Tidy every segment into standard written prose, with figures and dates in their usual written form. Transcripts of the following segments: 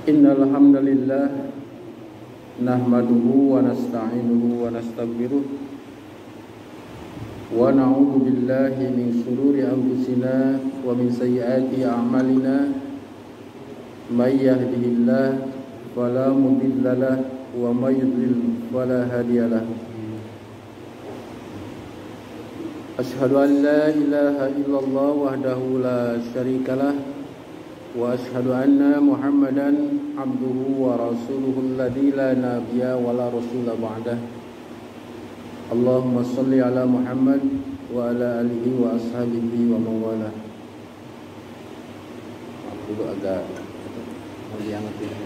Innal hamdalillah nahmaduhu wa nasta'inuhu wa nastaghfiruh wa na'udzu billahi min shururi anfusina wa min sayyiati a'malina may yahdihillahu fala mudilla lahu wa may yudlil fala hadiya lahu. Asyhadu an la ilaha illallah wahdahu la syarika lah wa asyhadu anna Muhammadan abduhu wa rasuluhu alladzi la nabiyya wa la rasula ba'dah. Allahumma shalli ala Muhammad wa ala alihi wa ashabihi wa mawala. Dulu agak diangat ya.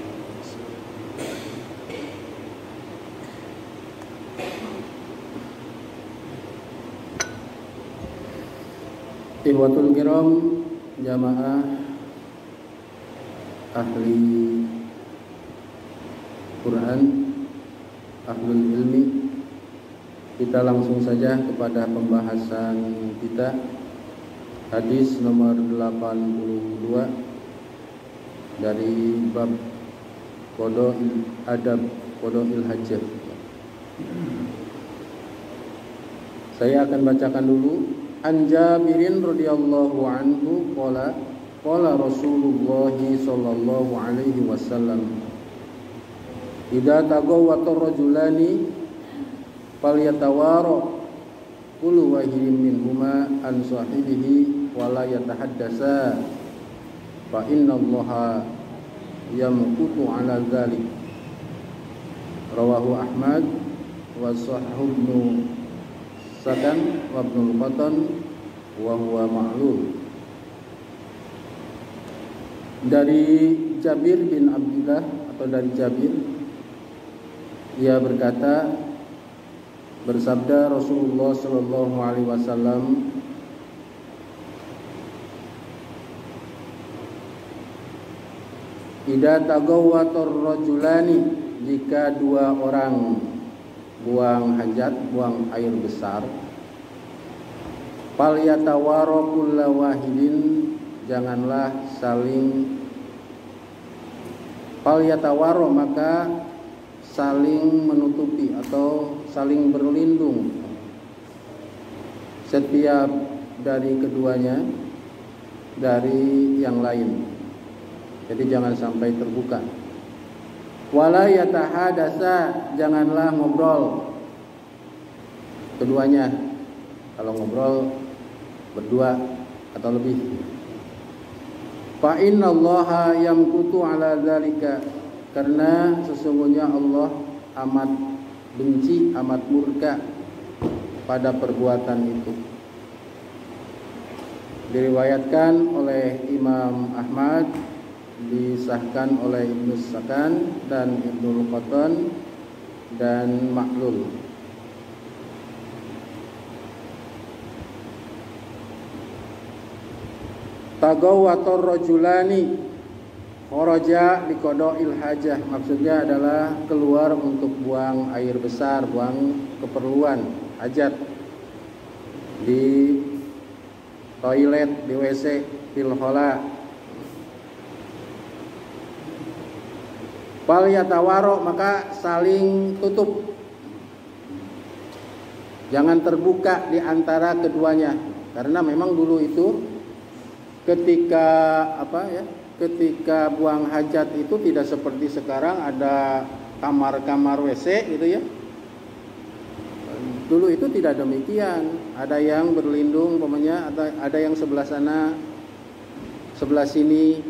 Ihwatul kiram, jamaah ahli Quran, ahlul ilmi, kita langsung saja kepada pembahasan kita. Hadis nomor 82 dari bab Qada'il Adab, Qada'il Hajah. Saya akan bacakan dulu. An Jabirin radhiyallahu anhu qala qala Rasulullah sallallahu alaihi wasallam idza taqawwata rajulani falyatawara kullu wahidin minhuma an sahibihi wa la yatahaddasa fa innallaha yamqutu ala dzalik. Rawahu Ahmad wa sahahu Ibnu Sakan wa Ibnu Qatan wa huwa ma'lul. Dari Jabir bin Abdullah atau dari Jabir, ia berkata, bersabda Rasulullah sallallahu alaihi wasallam, idza tagawwatar rajulani, jika dua orang buang hajat, buang air besar, fal yatawara kullu wahidin, janganlah saling fal yatawara, maka saling menutupi atau saling berlindung setiap dari keduanya dari yang lain. Jadi jangan sampai terbuka. Wala yatahadasa, janganlah ngobrol keduanya. Kalau ngobrol berdua atau lebih. Fa innallaha yamqutu ala dzalika, karena sesungguhnya Allah amat benci, amat murka pada perbuatan itu. Diriwayatkan oleh Imam Ahmad, disahkan oleh Ibnu Sakan dan Ibnu Qatan dan Ma'lul. Tagawwatur rajulani kharaja liqada'il hajah, maksudnya adalah keluar untuk buang air besar, buang keperluan hajat di toilet, di WC, fil khala. Fal yatawaro, maka saling tutup, jangan terbuka di antara keduanya. Karena memang dulu itu ketika ketika buang hajat itu tidak seperti sekarang ada kamar-kamar WC gitu ya. Dulu itu tidak demikian, ada yang berlindung, umpamanya ada yang sebelah sana, sebelah sini,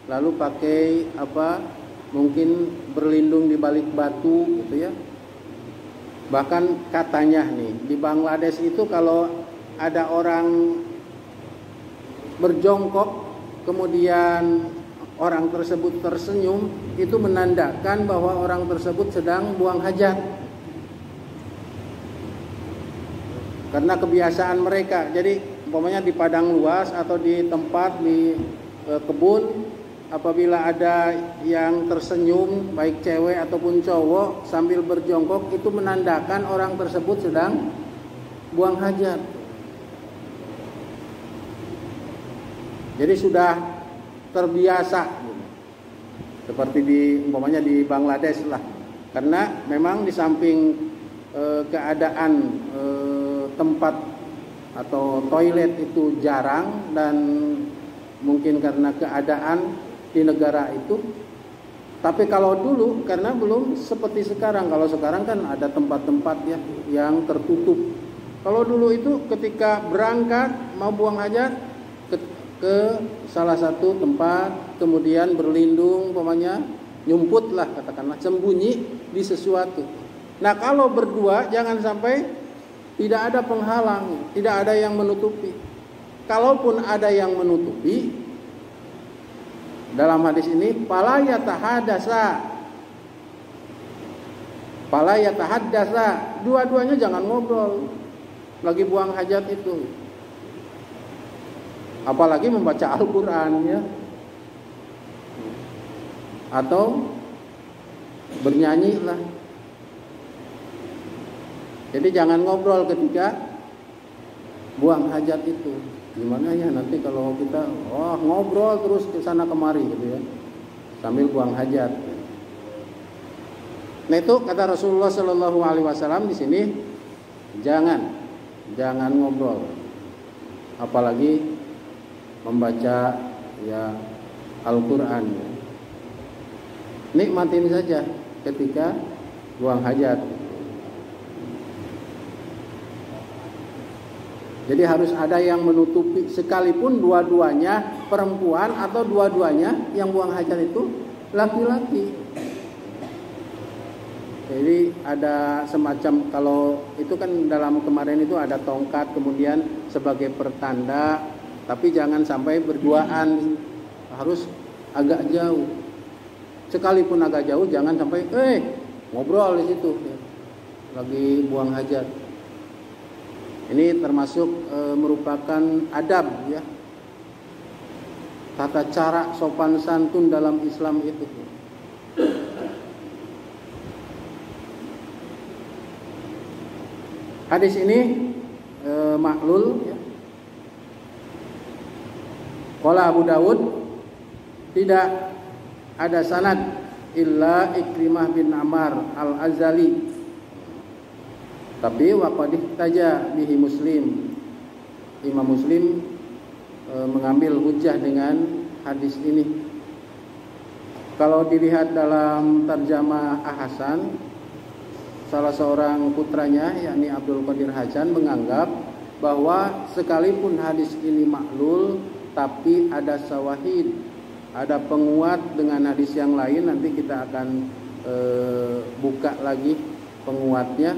lalu pakai mungkin berlindung di balik batu gitu ya. Bahkan katanya nih di Bangladesh itu kalau ada orang berjongkok kemudian orang tersebut tersenyum, itu menandakan bahwa orang tersebut sedang buang hajat. Karena kebiasaan mereka. Jadi umpamanya di padang luas atau di tempat di kebun, apabila ada yang tersenyum, baik cewek ataupun cowok, sambil berjongkok, itu menandakan orang tersebut sedang buang hajat. Jadi sudah terbiasa. seperti umpamanya di Bangladesh lah, karena memang di samping keadaan tempat atau toilet itu jarang dan mungkin karena keadaan di negara itu. Tapi kalau dulu karena belum seperti sekarang. Kalau sekarang kan ada tempat-tempat ya yang tertutup. Kalau dulu itu ketika berangkat mau buang hajat ke salah satu tempat, kemudian berlindung, umpamanya nyumput lah katakanlah, sembunyi di sesuatu. Nah kalau berdua jangan sampai tidak ada penghalang, tidak ada yang menutupi. Kalaupun ada yang menutupi, dalam hadis ini fala yatahaddasa, dua-duanya jangan ngobrol lagi buang hajat itu. Apalagi membaca Al-Qur'an ya. Atau bernyanyi lah. Jadi jangan ngobrol ketika buang hajat itu. Gimana ya nanti kalau kita ngobrol terus ke sana kemari gitu ya, sambil buang hajat. Nah itu kata Rasulullah Shallallahu Alaihi Wasallam di sini, jangan ngobrol, apalagi membaca ya Al-Quran. Nikmatin saja ketika buang hajat. Jadi harus ada yang menutupi, sekalipun dua-duanya perempuan atau dua-duanya yang buang hajat itu laki-laki. Jadi ada semacam, kalau itu kan dalam kemarin itu ada tongkat kemudian sebagai pertanda, tapi jangan sampai berduaan, harus agak jauh. Sekalipun agak jauh jangan sampai ngobrol di situ lagi buang hajat. Ini termasuk merupakan adab ya, tata cara sopan santun dalam Islam itu. Hadis ini maklul ya. Qala Abu Dawud, tidak ada sanad illa Ikrimah bin Ammar al-Azali. Tapi waqad ihtaja bihi Muslim. Imam Muslim mengambil hujjah dengan hadis ini. Kalau dilihat dalam tarjamah Hasan, salah seorang putranya yakni Abdul Qadir Hasan menganggap bahwa sekalipun hadis ini maklul, tapi ada syawahid, ada penguat dengan hadis yang lain. Nanti kita akan buka lagi penguatnya,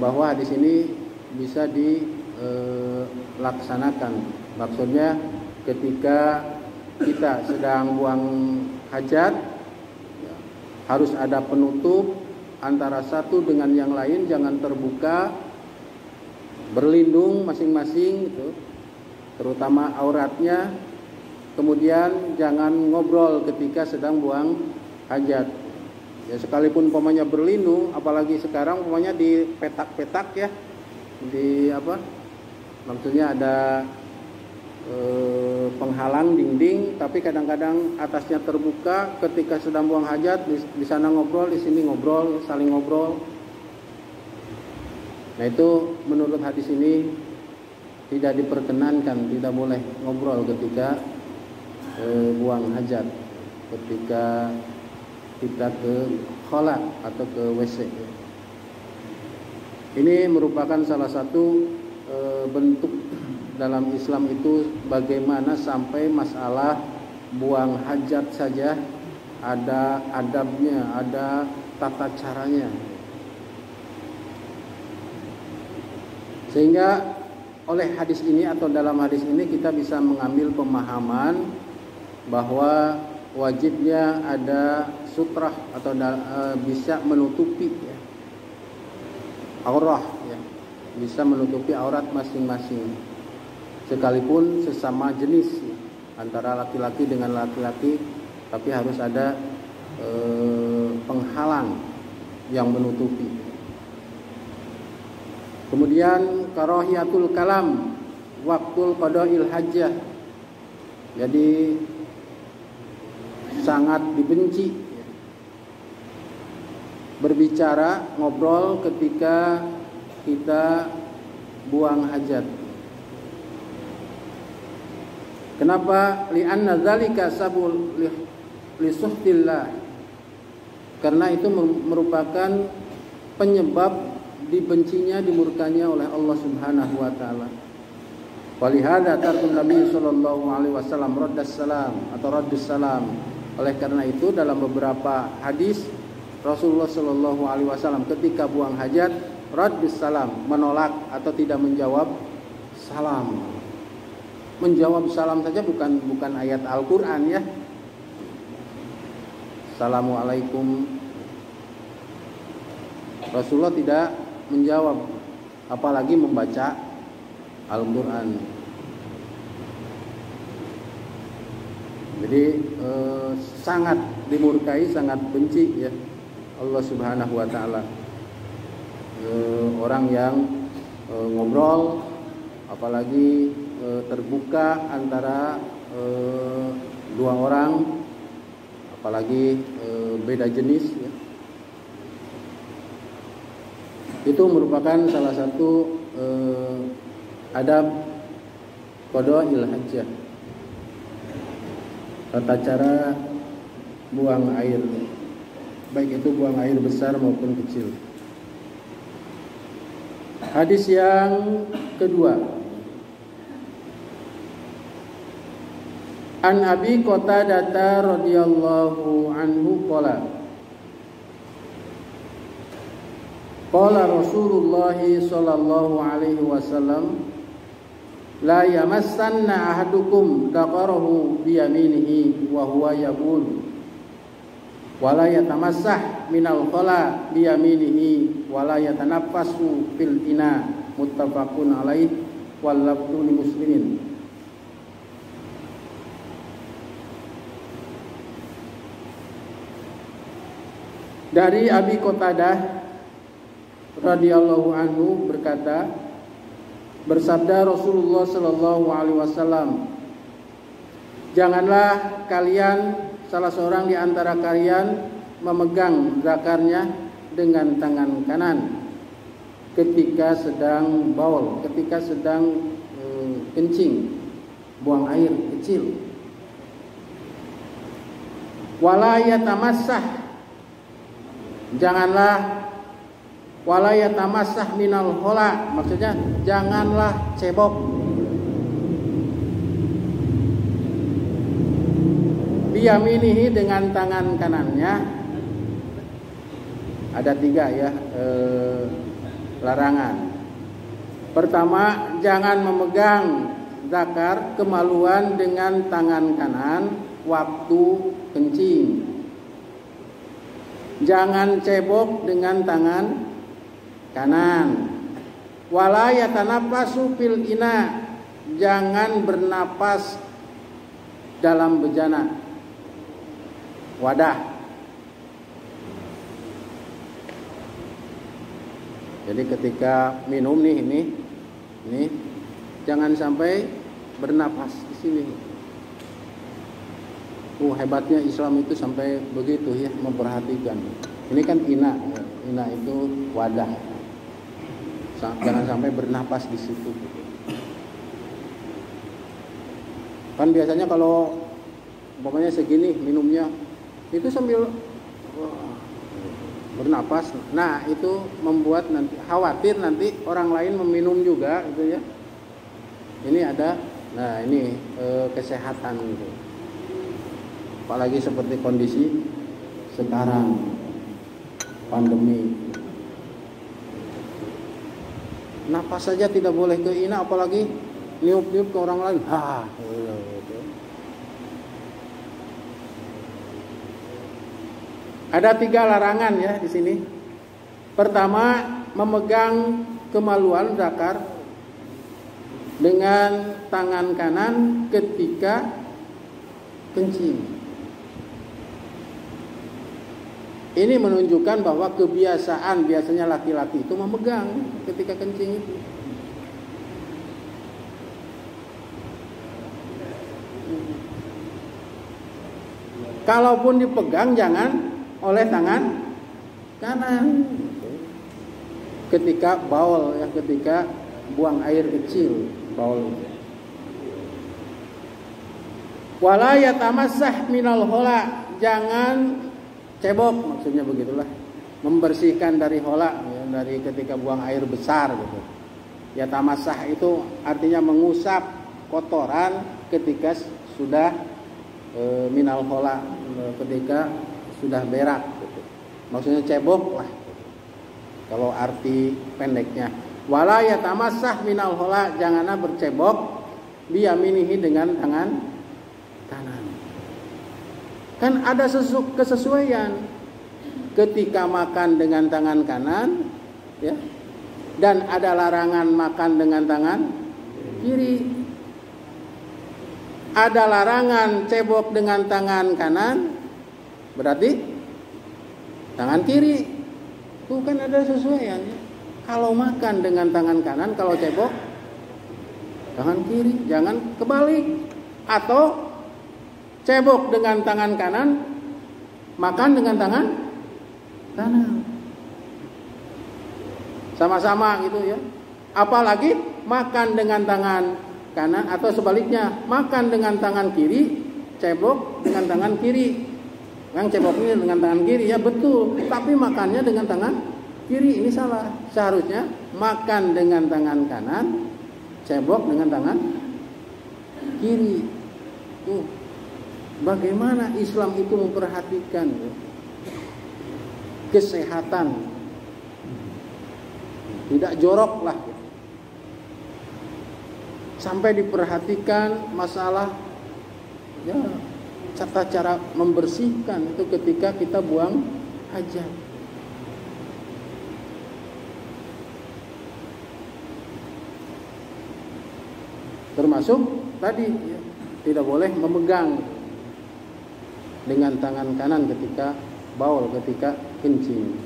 bahwa hadis ini bisa dilaksanakan. Maksudnya ketika kita sedang buang hajat, harus ada penutup antara satu dengan yang lain, jangan terbuka, berlindung masing-masing gitu, terutama auratnya. Kemudian jangan ngobrol ketika sedang buang hajat. Ya sekalipun umpamanya berlindung, apalagi sekarang umpamanya di petak-petak ya, di maksudnya ada penghalang dinding, tapi kadang-kadang atasnya terbuka. Ketika sedang buang hajat, di sana ngobrol, di sini ngobrol, saling ngobrol. Nah itu menurut hadis ini tidak diperkenankan, tidak boleh ngobrol ketika buang hajat, ketika kita ke khala atau ke WC. Ini merupakan salah satu bentuk dalam Islam itu bagaimana sampai masalah buang hajat saja ada adabnya, ada tata caranya. Sehingga oleh hadis ini atau dalam hadis ini kita bisa mengambil pemahaman bahwa wajibnya ada sutrah atau bisa menutupi ya, aurah ya, bisa menutupi aurat masing-masing, sekalipun sesama jenis ya, antara laki-laki dengan laki-laki, tapi harus ada penghalang yang menutupi. Kemudian karahiyatul kalam waktul qada'il hajjah. Jadi sangat dibenci. Berbicara, ngobrol ketika kita buang hajat. Kenapa? Li'anna dzalika sabul li suhtillah. Karena itu merupakan penyebab dibencinya, dimurkanya oleh Allah Subhanahu wa taala. Walihada tarkun Nabi sallallahu alaihi wasallam raddas salam atau raddus salam. Oleh karena itu dalam beberapa hadis Rasulullah sallallahu alaihi wasallam ketika buang hajat raddus salam, menolak atau tidak menjawab salam. Menjawab salam saja bukan ayat Al-Qur'an ya. Assalamualaikum. Rasulullah tidak menjawab, apalagi membaca Al-Quran. Jadi sangat dimurkai, sangat benci ya Allah Subhanahu wa taala. Orang yang ngobrol, apalagi terbuka antara dua orang, apalagi beda jenis ya. Itu merupakan salah satu adab qada'il hajjah, tata cara buang air, baik itu buang air besar maupun kecil. Hadis yang kedua, An Abi Qatadah radhiyallahu anhu qala qala Rasulullah sallallahu alaihi wasallam la yamassanna ahadukum daqarahu bi yaminihi wa huwa yaqul wa la yatamassah minal khala bi yaminihi wa la yatanaffasu fil ina, muttafaqun alaih wal lafzu li muslimin. Dari Abi Qatadah radhiyallahu anhu berkata, bersabda Rasulullah sallallahu alaihi wasallam, janganlah kalian, salah seorang di antara kalian, memegang zakarnya dengan tangan kanan ketika sedang baul, ketika sedang kencing, buang air kecil. Wala yatamassah, janganlah wala yatamassah minal khala, maksudnya janganlah cebok biyaminihi, dengan tangan kanannya. Ada 3 ya larangan. Pertama, jangan memegang zakar kemaluan dengan tangan kanan waktu kencing. Jangan cebok dengan tangan kanan. Wala yatanaffasu fil ina, jangan bernapas dalam bejana, wadah. Jadi ketika minum ini jangan sampai bernapas di sini. Hebatnya Islam itu sampai begitu ya, memperhatikan. Ini kan ina itu wadah. Jangan sampai bernapas di situ. Kan biasanya kalau umpamanya segini minumnya, itu sambil bernapas. Nah, itu membuat nanti khawatir nanti orang lain meminum juga gitu ya. Ini ada, nah ini kesehatan gitu. Apalagi seperti kondisi sekarang pandemi. Napas saja tidak boleh ke ina, apalagi niup-niup ke orang lain. Ada 3 larangan ya di sini. Pertama, memegang kemaluan zakar dengan tangan kanan ketika kencing. Ini menunjukkan bahwa kebiasaan biasanya laki-laki itu memegang ketika kencing itu. Kalaupun dipegang jangan oleh tangan kanan. Ketika baul ya, ketika buang air kecil, baul. Wala yatamassah minal hola, jangan cebok, maksudnya begitulah. Membersihkan dari hola ya, dari ketika buang air besar gitu. Yatamassah itu artinya mengusap kotoran ketika sudah minal hola, ketika sudah berak gitu. Maksudnya cebok lah kalau arti pendeknya. Wala yatamassah minal hola, janganlah bercebok biyaminihi dengan tangan kanan. Kan ada kesesuaian ketika makan dengan tangan kanan ya, dan ada larangan makan dengan tangan kiri. Ada larangan cebok dengan tangan kanan, berarti tangan kiri. Itu kan ada sesuaian ya. Kalau makan dengan tangan kanan, kalau cebok tangan kiri, jangan kebalik. Atau cebok dengan tangan kanan, makan dengan tangan kanan. Sama-sama gitu ya. Apalagi makan dengan tangan kanan atau sebaliknya, makan dengan tangan kiri, cebok dengan tangan kiri. Yang ceboknya dengan tangan kiri ya betul, tapi makannya dengan tangan kiri, ini salah. Seharusnya makan dengan tangan kanan, cebok dengan tangan kiri. Bagaimana Islam itu memperhatikan kesehatan, tidak jorok lah. Sampai diperhatikan masalah ya, tata cara membersihkan itu ketika kita buang hajat. Termasuk tadi ya, tidak boleh memegang dengan tangan kanan ketika baul, ketika kencing.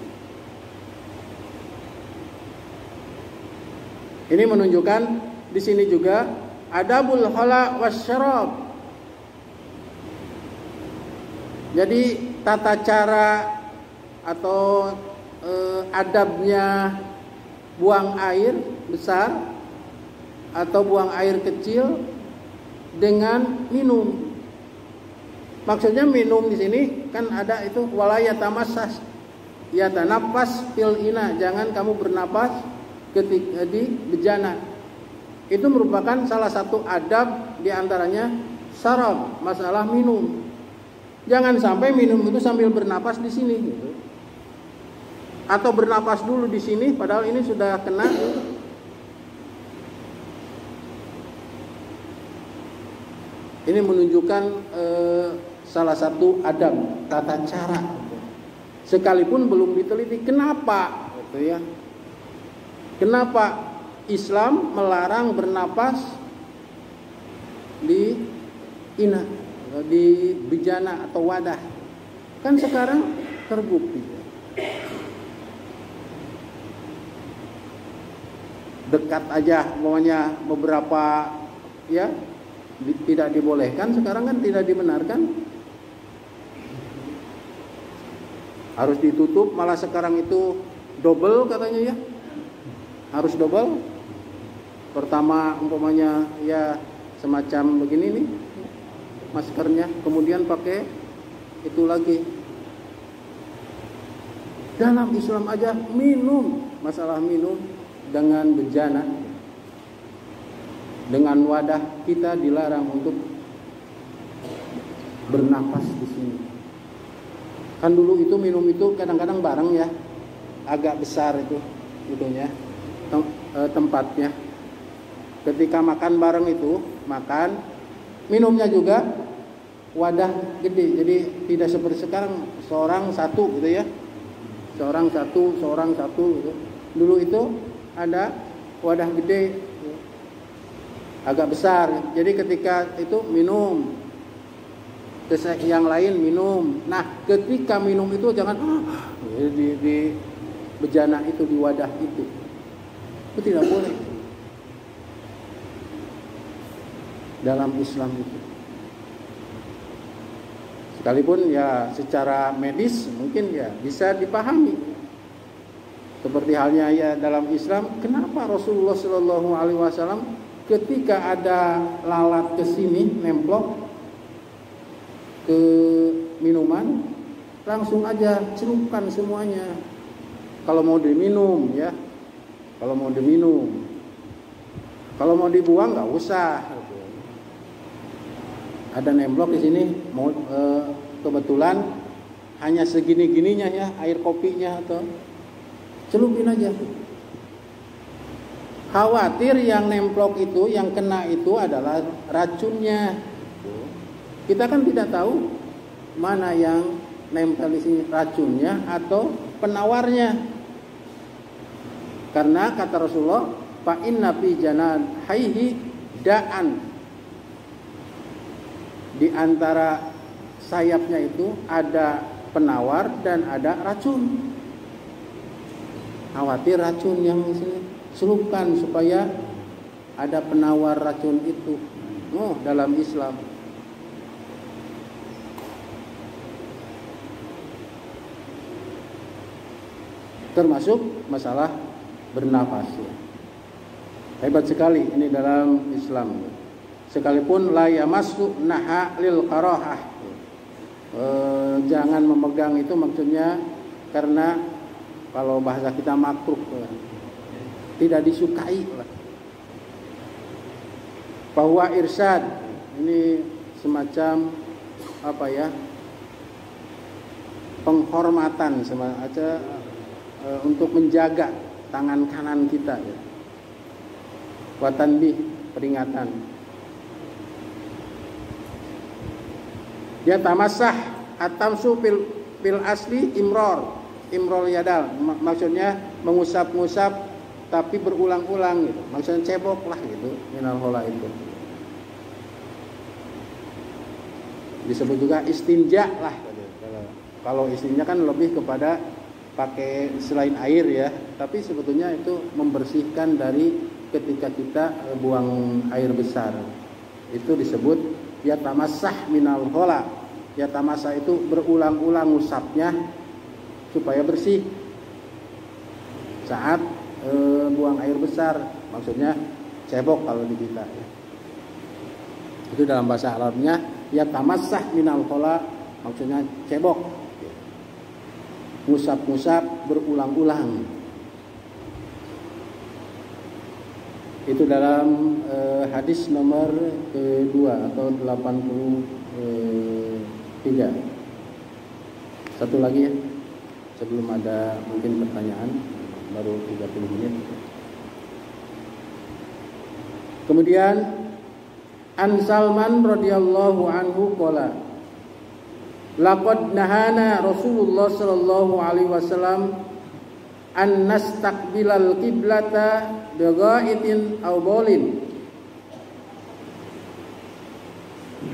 Ini menunjukkan di sini juga adabul hala wasyarab. Jadi tata cara atau adabnya buang air besar atau buang air kecil dengan minum. Maksudnya minum di sini kan ada itu walaya tamassas, ya tanafas fil ina, jangan kamu bernapas ketika di bejana. Itu merupakan salah satu adab diantaranya syarab, masalah minum. Jangan sampai minum itu sambil bernapas di sini gitu. Atau bernapas dulu di sini padahal ini sudah kena. Ini menunjukkan salah satu adab, tata cara. Sekalipun belum diteliti kenapa gitu ya. Kenapa Islam melarang bernapas di ina, di bejana atau wadah? Kan sekarang terbukti dekat aja, pokoknya beberapa ya tidak dibolehkan, sekarang kan tidak dibenarkan, harus ditutup. Malah sekarang itu double katanya ya, harus double. Pertama umpamanya ya semacam begini nih maskernya, kemudian pakai itu lagi. Dalam Islam aja minum, masalah minum dengan bejana, dengan wadah, kita dilarang untuk bernapas di sini. Kan dulu itu minum itu kadang-kadang bareng ya, agak besar itu itunya tempatnya. Ketika makan bareng itu, makan, minumnya juga wadah gede. Jadi tidak seperti sekarang seorang satu gitu ya. Seorang satu gitu. Dulu itu ada wadah gede agak besar. Jadi ketika itu minum, yang lain minum. Nah, ketika minum itu jangan di bejana itu, di wadah itu. Itu tidak boleh dalam Islam itu. Sekalipun ya secara medis mungkin ya bisa dipahami. Seperti halnya ya dalam Islam, kenapa Rasulullah Shallallahu Alaihi Wasallam ketika ada lalat ke sini nemplok ke minuman, langsung aja celupkan semuanya. Kalau mau diminum ya, kalau mau diminum, kalau mau dibuang nggak usah. Ada nemplok di sini, mau kebetulan hanya segini-gininya ya air kopinya, atau celupin aja. Khawatir yang nemplok itu, yang kena itu adalah racunnya. Kita kan tidak tahu mana yang nempel di sini, racunnya atau penawarnya. Karena kata Rasulullah, fa inna fi janahaihi da'an. Di antara sayapnya itu ada penawar dan ada racun. Khawatir racun yang di sini, celupkan supaya ada penawar racun itu. Oh, dalam Islam. Termasuk masalah bernafas. Hebat sekali ini dalam Islam. Sekalipun la yamassu naha lil karahah. Jangan memegang itu maksudnya karena kalau bahasa kita makruh, tidak disukai. Bahwa irsyad ini semacam apa ya? Penghormatan semacam untuk menjaga tangan kanan kita ya. Wa tanbih, peringatan. Ya tamasah atamsu fil asli imrol yadal, maksudnya mengusap-ngusap tapi berulang-ulang gitu, maksudnya cebok lah gitu, minal hola itu disebut juga istinja lah. Kalau istinja kan lebih kepada pakai selain air ya, tapi sebetulnya itu membersihkan dari ketika kita buang air besar, itu disebut ya tamasah minal hola. Ya tamasah itu berulang-ulang ngusapnya supaya bersih saat buang air besar, maksudnya cebok kalau di kita ya. Itu dalam bahasa Arabnya ya tamasah minal hola, maksudnya cebok, ngusap-ngusap berulang-ulang. Itu dalam hadis nomor kedua atau 83. Satu lagi ya, sebelum ada mungkin pertanyaan, baru 30 menit. Kemudian An Salman radhiyallahu anhu qala laqad nahana Rasulullah sallallahu alaihi wasallam an nastaqbilal qiblata bighaitin aw bolin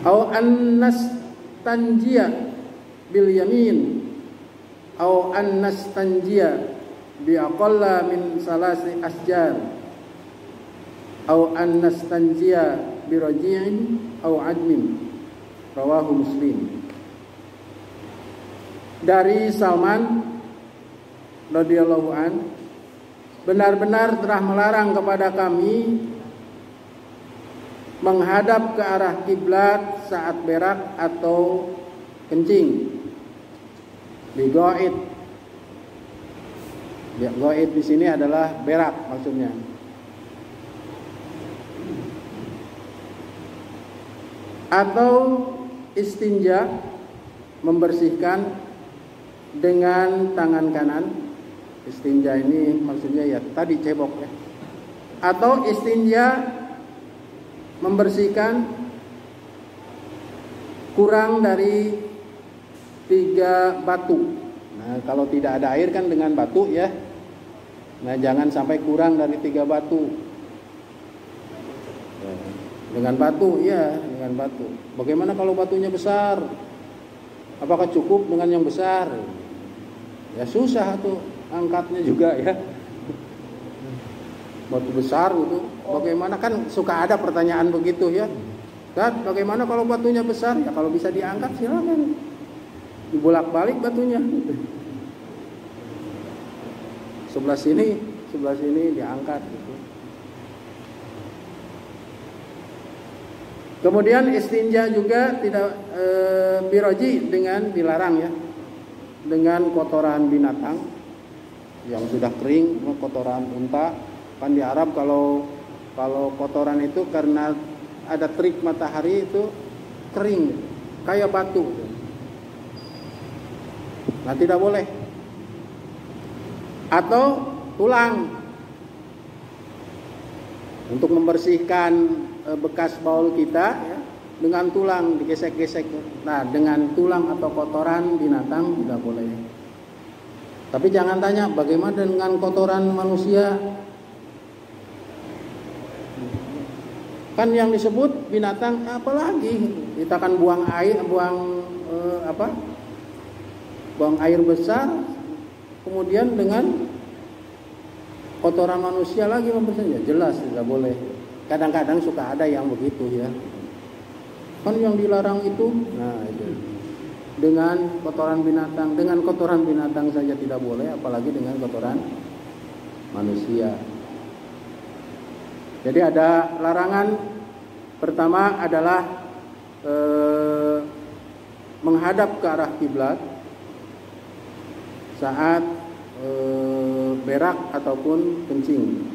aw an nastanjiya bil yamin aw an nastanjiya bi aqalla min salasi asjar aw an nastanjiya bi raji'in aw admin. Rawahu Muslim. Dari Salman radhiyallahu an, benar-benar telah melarang kepada kami menghadap ke arah kiblat saat berak atau kencing. Bigoid. Ya, goid di sini adalah berak maksudnya. Atau istinja, membersihkan dengan tangan kanan. Istinja ini maksudnya ya tadi cebok ya. Atau istinja membersihkan kurang dari 3 batu. Nah, kalau tidak ada air kan dengan batu ya. Nah, jangan sampai kurang dari 3 batu. Dengan batu ya, dengan batu. Bagaimana kalau batunya besar? Apakah cukup dengan yang besar? Ya susah tuh angkatnya juga ya. Batu besar itu bagaimana, kan suka ada pertanyaan begitu ya. Dan bagaimana kalau batunya besar? Ya kalau bisa diangkat silakan. dibolak-balik batunya. Sebelah sini diangkat gitu. Kemudian istinja juga tidak biroji dengan dilarang ya, dengan kotoran binatang yang sudah kering, kotoran unta. Kan di Arab kalau kotoran itu karena ada terik matahari itu kering kayak batu. Nah, tidak boleh. Atau tulang untuk membersihkan bekas baul kita ya, dengan tulang digesek-gesek. Nah, dengan tulang atau kotoran binatang tidak boleh. Tapi jangan tanya bagaimana dengan kotoran manusia. Kan yang disebut binatang apalagi kita kan buang air, buang air besar, kemudian dengan kotoran manusia lagi membersihnya, jelas tidak boleh. Kadang-kadang suka ada yang begitu ya. Kan yang dilarang itu, nah itu. Dengan kotoran binatang saja tidak boleh, apalagi dengan kotoran manusia. Jadi ada larangan pertama adalah menghadap ke arah kiblat saat berak ataupun kencing.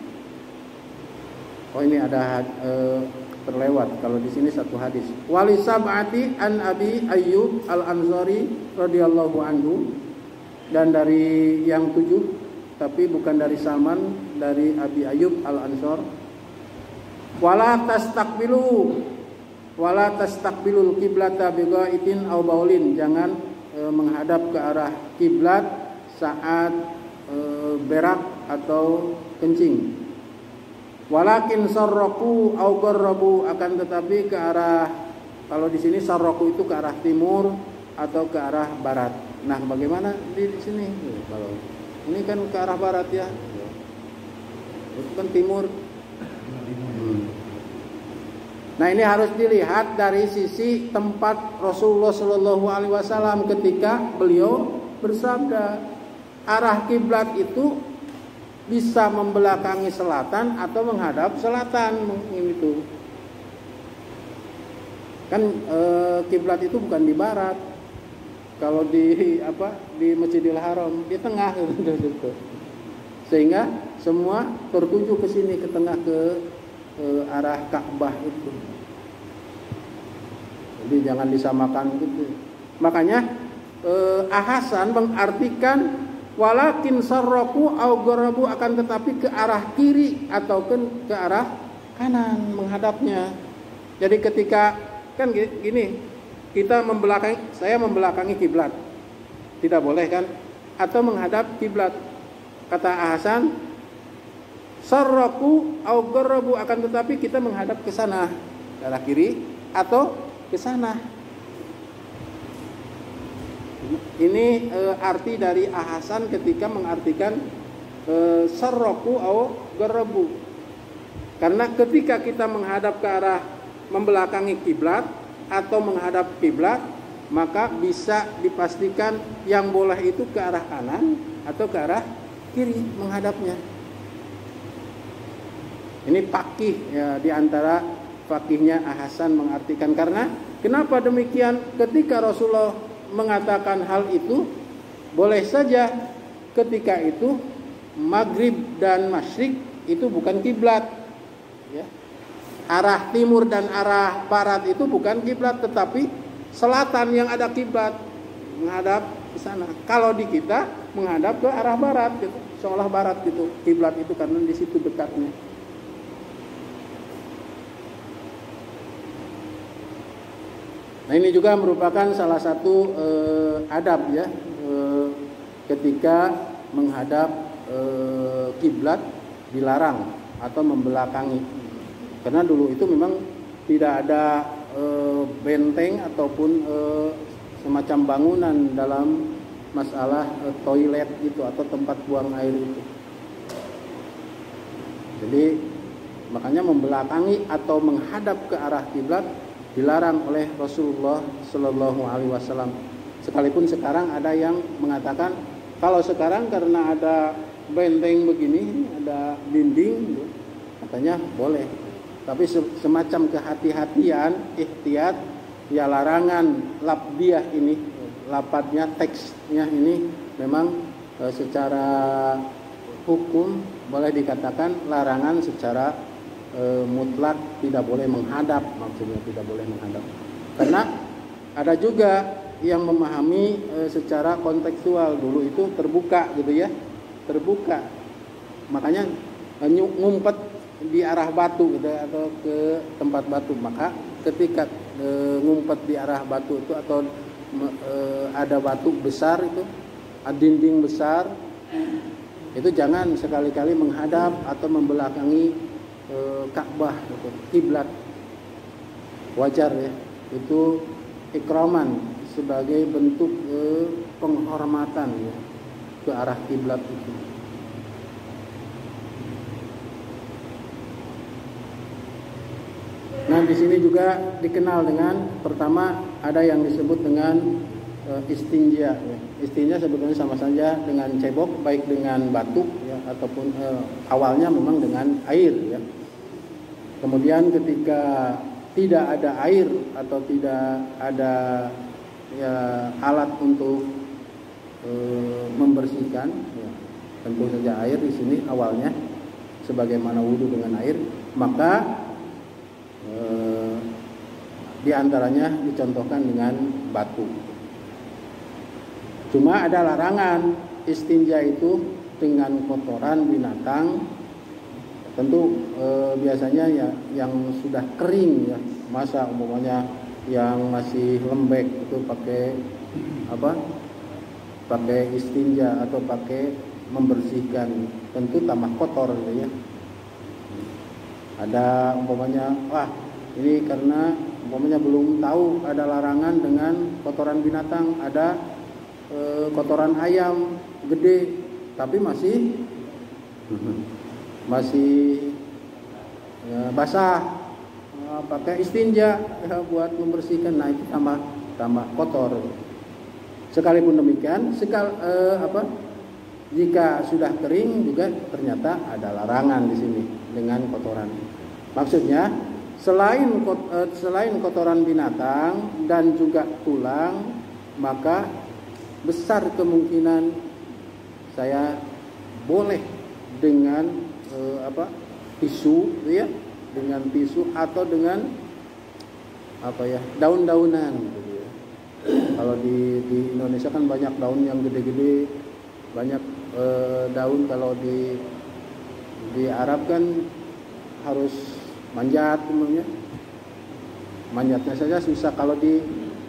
Oh, ini ada terlewat kalau di sini satu hadis. Wali sab'ati an Abi Ayyub Al-Ansari radhiyallahu anhu, dan dari yang 7 tapi bukan dari Salman, dari Abi Ayyub Al-Ansar. Wala tastaqbilul qiblata bighaitin aw baulin, jangan menghadap ke arah kiblat saat berak atau kencing. Walakin sarraku au qarrabu, akan tetapi ke arah, kalau di sini sarraku itu ke arah timur atau ke arah barat. Nah, bagaimana di sini? Kalau ini kan ke arah barat ya. Itu kan timur. Nah, ini harus dilihat dari sisi tempat Rasulullah Shallallahu Alaihi Wasallam ketika beliau bersabda, arah kiblat itu bisa membelakangi selatan atau menghadap selatan. Itu kan kiblat itu bukan di barat. Kalau di Masjidil Haram di tengah gitu. Sehingga semua tertuju ke sini, ke tengah, ke arah Ka'bah itu. Jadi jangan disamakan gitu. Makanya Hasan mengartikan walakin sarraku au gharabu, akan tetapi ke arah kiri atau ke arah kanan menghadapnya. Jadi ketika kan gini, saya membelakangi kiblat, tidak boleh kan? Atau menghadap kiblat. Kata Hasan, sarraku au gharabu, akan tetapi kita menghadap ke sana, ke arah kiri atau ke sana. Ini arti dari Hasan ketika mengartikan sarraku au gharabu. Karena ketika kita menghadap ke arah membelakangi kiblat atau menghadap kiblat, maka bisa dipastikan yang boleh itu ke arah kanan atau ke arah kiri menghadapnya. Ini faqih ya, di antara faqihnya Hasan mengartikan. Karena kenapa demikian? Ketika Rasulullah mengatakan hal itu, boleh saja ketika itu maghrib dan masyrik itu bukan kiblat ya. Arah timur dan arah barat itu bukan kiblat, tetapi selatan yang ada kiblat, menghadap ke sana. Kalau di kita menghadap ke arah barat gitu, seolah barat gitu kiblat itu, karena di situ dekatnya. Nah, ini juga merupakan salah satu adab ya, ketika menghadap kiblat dilarang atau membelakangi. Karena dulu itu memang tidak ada benteng ataupun semacam bangunan dalam masalah toilet itu atau tempat buang air itu. Jadi makanya membelakangi atau menghadap ke arah kiblat dilarang oleh Rasulullah Shallallahu Alaihi Wasallam. Sekalipun sekarang ada yang mengatakan kalau sekarang karena ada benteng begini, ada dinding, katanya boleh. Tapi semacam kehati-hatian, ihtiyat, ya larangan labdiah ini, lapatnya, teksnya ini memang secara hukum boleh dikatakan larangan secara mutlak, tidak boleh menghadap, maksudnya tidak boleh menghadap. Karena ada juga yang memahami secara kontekstual, dulu itu terbuka gitu ya, terbuka, makanya ngumpet di arah batu gitu, atau ke tempat batu. Maka ketika ngumpet di arah batu itu atau ada batu besar itu, dinding besar, itu jangan sekali-kali menghadap atau membelakangi Ka'bah, gitu, kiblat. Wajar ya, itu ikraman, sebagai bentuk penghormatan ya, ke arah kiblat itu. Nah, di sini juga dikenal dengan, pertama ada yang disebut dengan istinja. Ya. Istinja sebetulnya sama saja dengan cebok, baik dengan batu ya, ataupun awalnya memang dengan air ya. Kemudian ketika tidak ada air atau tidak ada ya alat untuk membersihkan, ya, tentu saja air di sini awalnya, sebagaimana wudhu dengan air, maka di antaranya dicontohkan dengan batu. Cuma ada larangan istinja itu dengan kotoran binatang, tentu biasanya ya yang sudah kering ya, masa umpamanya yang masih lembek itu pakai apa? Pakai istinja atau pakai membersihkan, tentu tambah kotor gitu ya. Ada umpamanya, wah ini karena umpamanya belum tahu ada larangan dengan kotoran binatang, ada kotoran ayam gede tapi masih ya, basah, pakai istinja ya, buat membersihkan, nah itu tambah kotor. Sekalipun demikian, jika sudah kering juga ternyata ada larangan di sini dengan kotoran. Maksudnya selain kotoran binatang dan juga tulang, maka besar kemungkinan saya boleh dengan tisu ya, dengan tisu atau dengan daun-daunan gitu ya. Kalau di Indonesia kan banyak daun yang gede-gede, banyak daun. Kalau di Arab kan harus manjat umumnya, manjatnya saja susah. Kalau di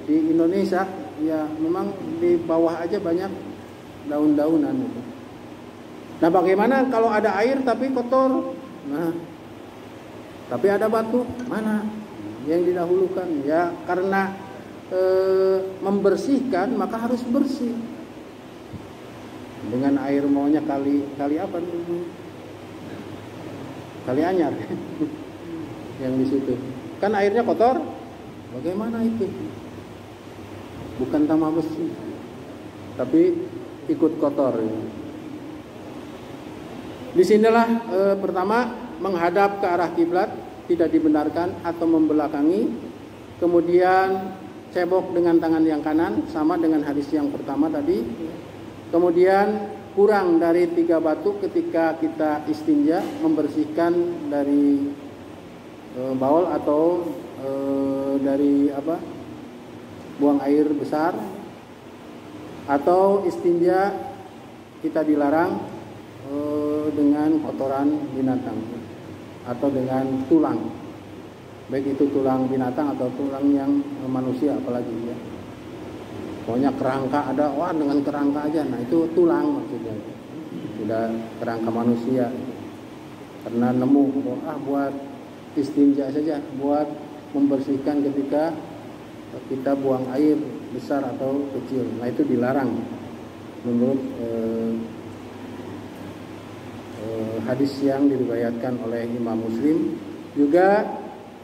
Indonesia ya memang di bawah aja banyak daun-daunan gitu. Nah, bagaimana kalau ada air tapi kotor? Nah, tapi ada batu, mana yang didahulukan? Ya karena membersihkan maka harus bersih. Dengan air maunya kali apa nih? Kali Anyar. Yang di situ. Kan airnya kotor. Bagaimana itu? Bukan tambah bersih, tapi ikut kotor. Disinilah pertama, menghadap ke arah kiblat tidak dibenarkan atau membelakangi. Kemudian cebok dengan tangan yang kanan, sama dengan hadis yang pertama tadi. Kemudian kurang dari 3 batu ketika kita istinja, membersihkan dari baul atau dari buang air besar, atau istinja kita dilarang dengan kotoran binatang atau dengan tulang, baik itu tulang binatang atau tulang yang manusia apalagi ya. Pokoknya kerangka ada, wah dengan kerangka aja, nah itu tulang maksudnya, tidak kerangka manusia. Karena nemu buat istinja saja, buat membersihkan ketika kita buang air besar atau kecil, nah itu dilarang menurut hadis yang diriwayatkan oleh Imam Muslim. Juga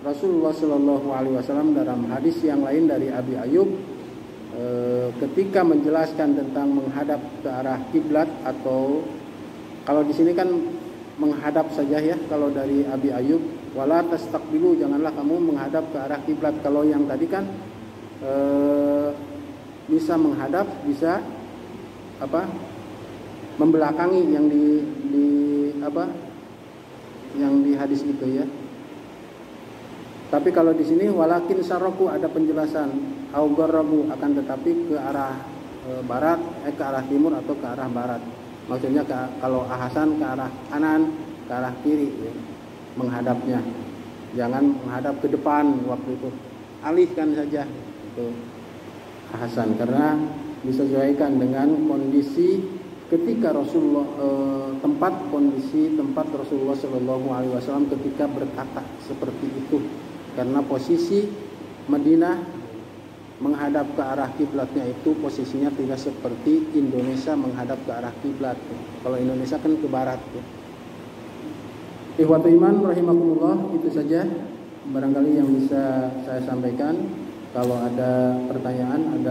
Rasulullah SAW dalam hadis yang lain dari Abi Ayyub ketika menjelaskan tentang menghadap ke arah kiblat, atau kalau di sini kan menghadap saja ya, kalau dari Abi Ayub wala tastaqbilu, janganlah kamu menghadap ke arah kiblat. Kalau yang tadi kan bisa menghadap, bisa membelakangi, yang yang di hadis itu ya. Tapi kalau di sini walakin saroku, ada penjelasan au garabu, akan tetapi ke arah barat, ke arah timur atau ke arah barat. Maksudnya kalau ahasan ke arah kanan, ke arah kiri ya, menghadapnya. Jangan menghadap ke depan waktu itu. Alihkan saja itu ahasan, karena disesuaikan dengan kondisi ketika Rasulullah, kondisi tempat Rasulullah Shallallahu Alaihi Wasallam ketika berkata seperti itu. Karena posisi Madinah menghadap ke arah kiblatnya itu posisinya tidak seperti Indonesia menghadap ke arah kiblat. Kalau Indonesia kan ke barat. Ikhwatul iman rahimakumullah, itu saja barangkali yang bisa saya sampaikan. Kalau ada pertanyaan, ada